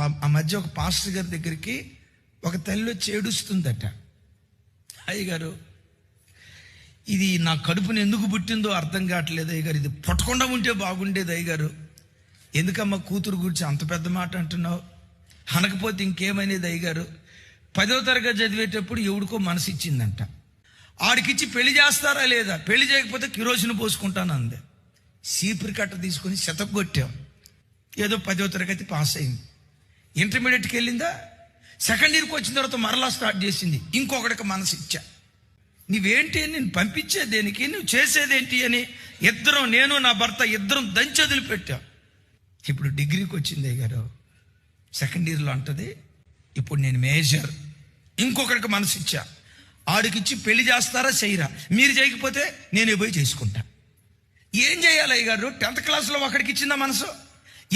ఆ మధ్య ఒక పాస్టర్ గారి దగ్గరికి ఒక తల్లి వచ్చి ఏడుస్తుందట. అయ్యగారు, ఇది నా కడుపుని ఎందుకు పుట్టిందో అర్థం కావట్లేదు అయ్యగారు, ఇది పుట్టకుండా ఉంటే బాగుండేది అయ్యగారు, ఎందుకమ్మా కూతురు గురించి అంత పెద్ద మాట అంటున్నావు, అనకపోతే ఇంకేమైనది అయ్యగారు. 10వ తరగతి చదివేటప్పుడు ఎవడికో మనసు ఇచ్చిందంట, ఆడికిచ్చి పెళ్లి చేస్తారా లేదా, పెళ్లి చేయకపోతే కిరోసిన్ పోసుకుంటాను అంది. సీపురి కట్ట తీసుకొని శతకొట్టాం. ఏదో 10వ తరగతి పాస్ అయింది. ఇంటర్మీడియట్కి వెళ్ళిందా, సెకండ్ ఇయర్కి వచ్చిన తర్వాత మరలా స్టార్ట్ చేసింది. ఇంకొకటికి మనసు ఇచ్చా, నువ్వేంటి, నేను పంపించే దేనికి, నువ్వు చేసేదేంటి అని ఇద్దరం, నేను నా భర్త ఇద్దరం దంచి వదిలిపెట్టాం. ఇప్పుడు డిగ్రీకి వచ్చింది అయ్యారు, సెకండ్ ఇయర్లో అంటది, ఇప్పుడు నేను మేజర్, ఇంకొకరికి మనసు ఇచ్చా, ఆడికిచ్చి పెళ్లి చేస్తారా చేయరా, మీరు చేయకపోతే నేనే పోయి చేసుకుంటా. ఏం చేయాలి అయ్యగారు? 10th క్లాస్లో ఒకడికి ఇచ్చిందా మనసు,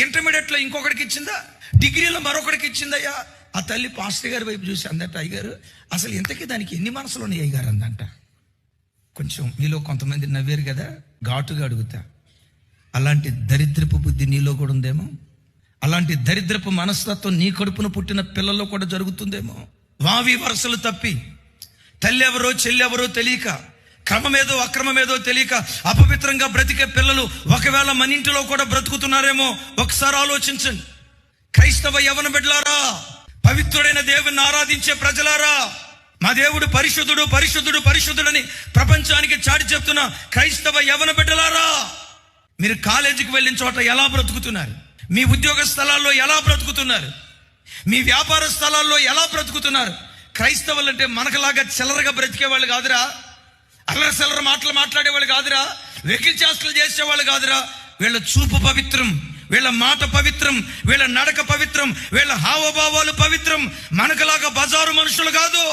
ఇంటర్మీడియట్లో ఇంకొకటికి ఇచ్చిందా, డిగ్రీలో మరొకటికి ఇచ్చిందయ్యా. ఆ తల్లి పాస్టర్ గారి వైపు చూసి అందట, అయ్యగారు అసలు ఇంతకీ దానికి ఎన్ని మనసులు ఉన్నాయి అయ్యగారు అందంట. కొంచెం మీలో కొంతమంది నవ్వేరు కదా, ఘాటుగా అడుగుతా, అలాంటి దరిద్రపు బుద్ధి నీలో కూడా ఉందేమో, అలాంటి దరిద్రపు మనస్తత్వం నీ కడుపున పుట్టిన పిల్లల్లో కూడా జరుగుతుందేమో. వావి వరసలు తప్పి తల్లి ఎవరో చెల్లెవరో తెలియక, క్రమమేదో అక్రమమేదో తెలియక అపవిత్రంగా బ్రతికే పిల్లలు ఒకవేళ మన ఇంటిలో కూడా బ్రతుకుతున్నారేమో. ఒకసారి ఆలోచించండి. క్రైస్తవ యవన బిడ్డలారా, పవిత్రుడైన దేవుని ఆరాధించే ప్రజలారా, మా దేవుడు పరిశుద్ధుడు పరిశుద్ధుడు పరిశుద్ధుడని ప్రపంచానికి చాటి చెప్తున్న క్రైస్తవ యవన బిడ్డలారా, మీరు కాలేజీకి వెళ్ళిన చోట ఎలా బ్రతుకుతున్నారు, మీ ఉద్యోగ స్థలాల్లో ఎలా బ్రతుకుతున్నారు, మీ వ్యాపార స్థలాల్లో ఎలా బ్రతుకుతున్నారు? క్రైస్తవులు అంటే మనకులాగా చిల్లరగా బ్రతికేవాళ్ళు కాదురా, అల్లర చిల్లర మాటలు మాట్లాడేవాళ్ళు కాదురా, వెకిల్ చేష్టలు చేసేవాళ్ళు కాదురా. వీళ్ళ చూపు పవిత్రం, వీళ్ళ మాట పవిత్రం, వీళ్ళ నడక పవిత్రం, వీళ్ళ హావభావాలు పవిత్రం. మనకులాగా బజారు మనుషులు కాదు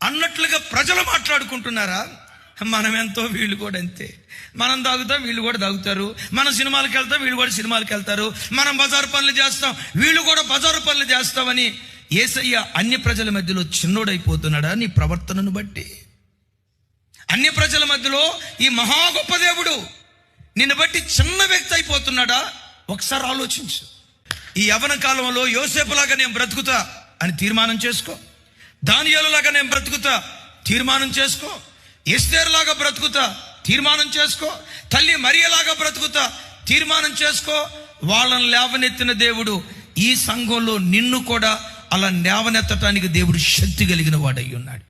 అన్నట్లుగా ప్రజలు మాట్లాడుకుంటున్నారా? మనం ఎంతో, వీళ్ళు కూడా అంతే. మనం తాగుతాం, వీళ్ళు కూడా తాగుతారు. మనం సినిమాలకు వెళ్తాం, వీళ్ళు కూడా సినిమాలకు వెళ్తారు. మనం బజారు పనులు చేస్తాం, వీళ్ళు కూడా బజారు పనులు చేస్తామని యేసయ్య అన్య ప్రజల మధ్యలో చిన్నోడైపోతున్నాడా నీ ప్రవర్తనను బట్టి? అన్య ప్రజల మధ్యలో ఈ మహా గొప్ప దేవుడు నిన్ను బట్టి చిన్న వ్యక్తి అయిపోతున్నాడా? ఒకసారి ఆలోచించు. ఈ యవ్వన కాలంలో యోసేపులాగా నేను బ్రతుకుతా అని తీర్మానం చేసుకో, దానియేలులాగా నేను బ్రతుకుతా తీర్మానం చేసుకో, ఎస్తేరులాగా బ్రతుకుతా తీర్మానం చేసుకో, తల్లి మరియలాగా బ్రతుకుతా తీర్మానం చేసుకో. వాళ్ళని లేవనెత్తిన దేవుడు ఈ సంఘంలో నిన్ను కూడా అలా లేవనెత్తటానికి దేవుడు శక్తి కలిగిన వాడై ఉన్నాడు.